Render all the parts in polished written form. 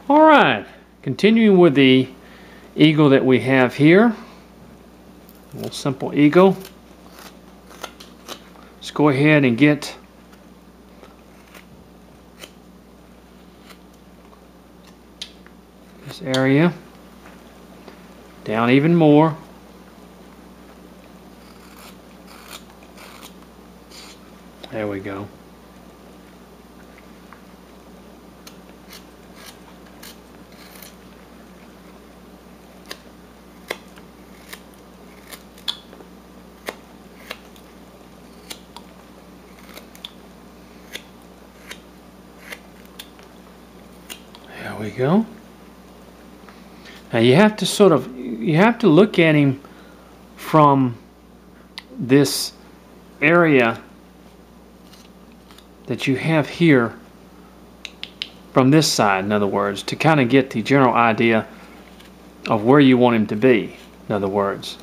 All right, continuing with the eagle that we have here. A little simple eagle. Let's go ahead and get this area down even more. There we go. There we go. Now you have to look at him from this area that you have here, from this side, in other words, to kind of get the general idea of where you want him to be, in other words.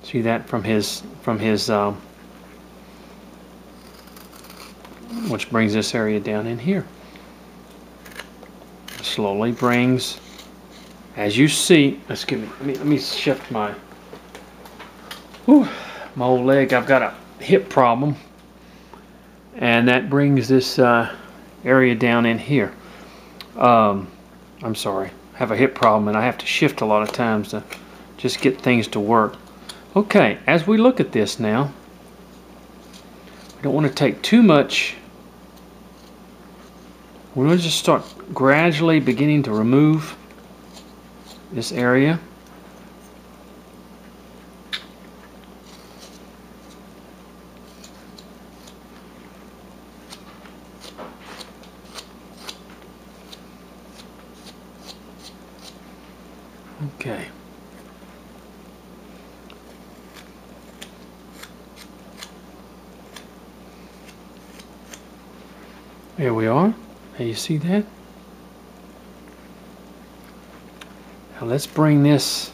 See that from his which brings this area down in here. Slowly brings, as you see, excuse me, let me shift my old leg. I've got a hip problem, and that brings this area down in here. I'm sorry, I have a hip problem and I have to shift a lot of times to just get things to work. Okay, as we look at this now, we don't want to take too much. We're going to just start gradually beginning to remove this area. Okay. There we are. Now you see that? Now let's bring this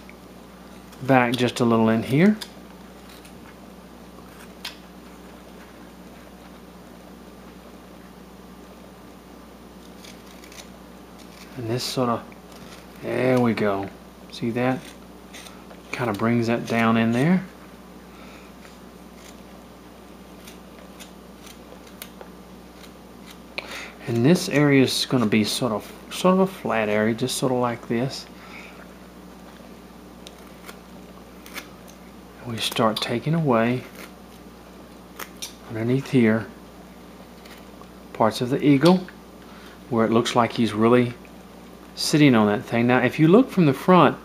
back just a little in here. And this sort of, there we go. See that? Kind of brings that down in there. And this area is going to be sort of a flat area, just sort of like this. And we start taking away underneath here parts of the eagle where it looks like he's really sitting on that thing. Now, if you look from the front,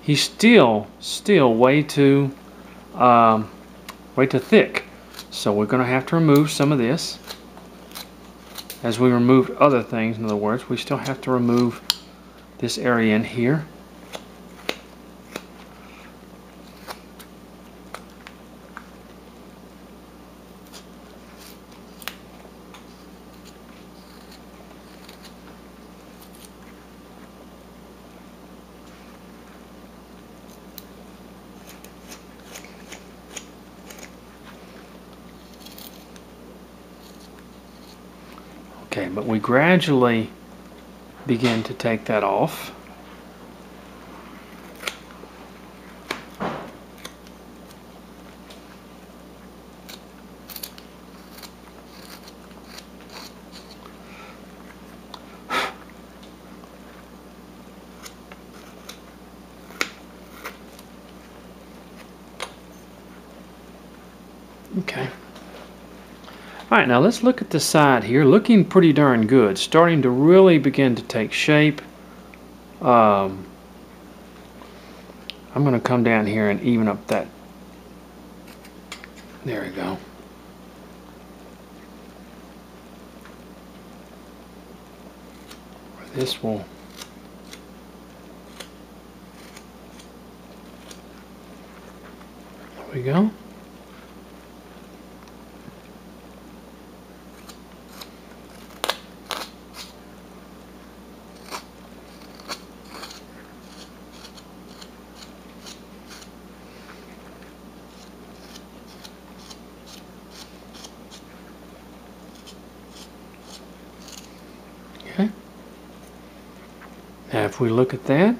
he's still way too thick. So we're going to have to remove some of this. As we removed other things, in other words, we still have to remove this area in here. Okay, but we gradually begin to take that off. Okay. Alright, now let's look at the side here. Looking pretty darn good. Starting to really begin to take shape. I'm going to come down here and even up that. There we go. This will. There we go. Now if we look at that,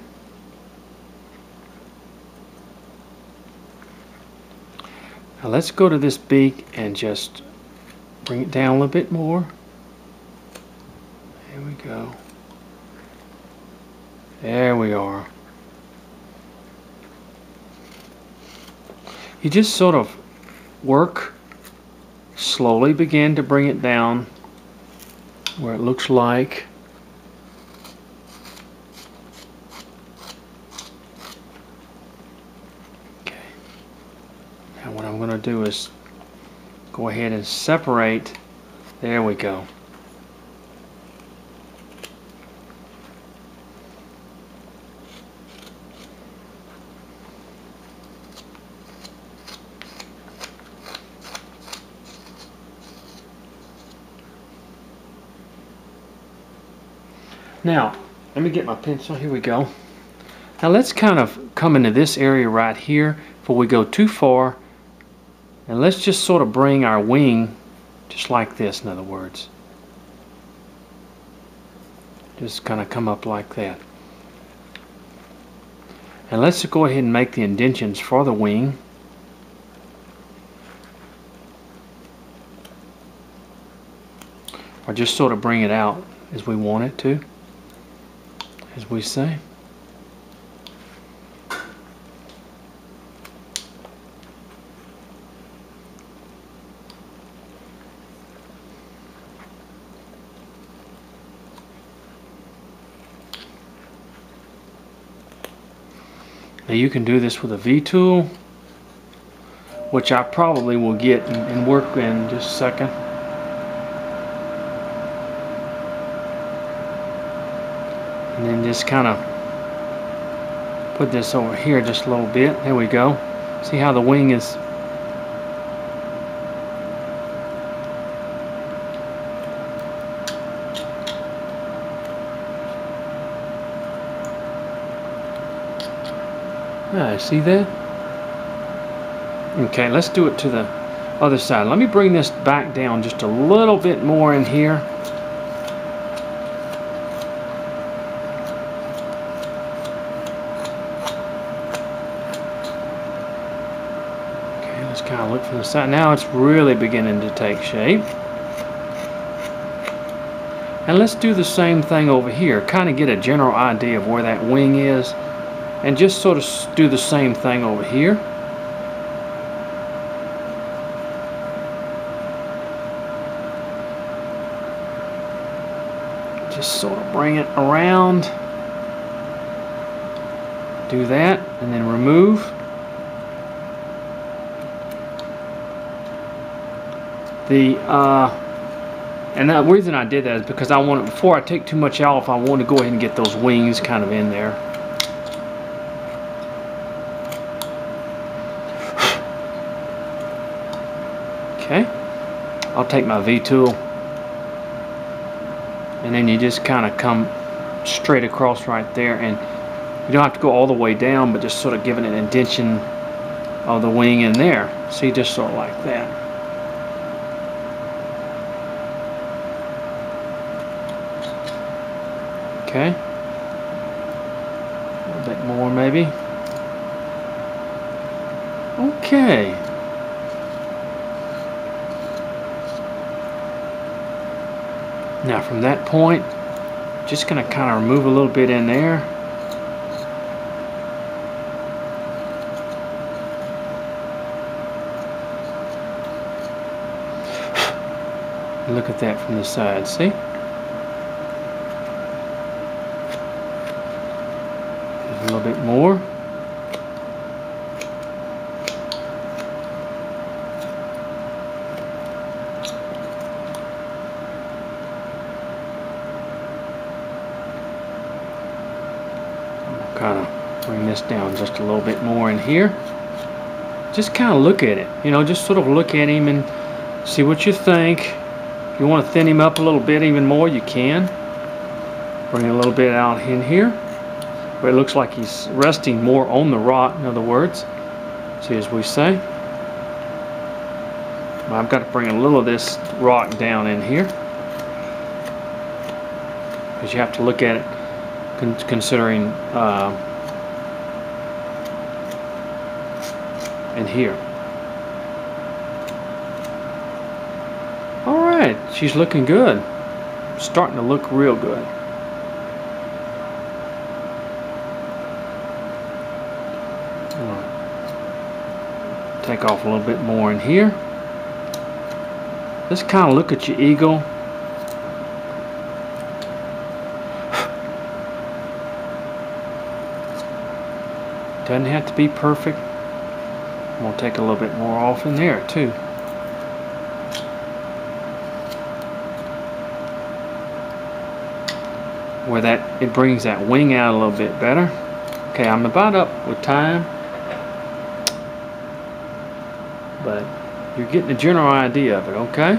now let's go to this beak and just bring it down a little bit more. There we go. There we are. You just sort of work, slowly begin to bring it down where it looks like okay. Now what I'm going to do is go ahead and separate. There we go. Now, let me get my pencil. Here we go. Now let's kind of come into this area right here before we go too far. And let's just sort of bring our wing just like this, in other words. Just kind of come up like that. And let's go ahead and make the indentions for the wing. Or just sort of bring it out as we want it to, as we say. Now you can do this with a V-tool, which I probably will get and work in just a second. And then just kind of put this over here just a little bit. There we go. See how the wing is. See that? Okay, let's do it to the other side. Let me bring this back down just a little bit more in here. Okay, let's kind of look from the side. Now it's really beginning to take shape. And let's do the same thing over here. Kind of get a general idea of where that wing is. And just sort of do the same thing over here. Just sort of bring it around. Do that and then remove. And the reason I did that is because I wanted, before I take too much off, I want to go ahead and get those wings kind of in there. Okay, I'll take my V-tool, and then you just kind of come straight across right there, and you don't have to go all the way down, but just sort of giving an indentation of the wing in there. See, just sort of like that. Okay, a little bit more maybe. Okay. Now from that point, just going to kind of remove a little bit in there. Look at that from the side, see? A little bit more. Kind of bring this down just a little bit more in here. Just kind of look at it, you know, just sort of look at him and see what you think. If you want to thin him up a little bit even more, you can. Bring a little bit out in here where it looks like he's resting more on the rock, in other words. See, as we say. I've got to bring a little of this rock down in here, because you have to look at it. considering in here. Alright, she's looking good. Starting to look real good. Take off a little bit more in here. Let's kind of look at your eagle. Doesn't have to be perfect. I'm going to take a little bit more off in there too. Where that it brings that wing out a little bit better. Okay, I'm about up with time, but you're getting the general idea of it, okay?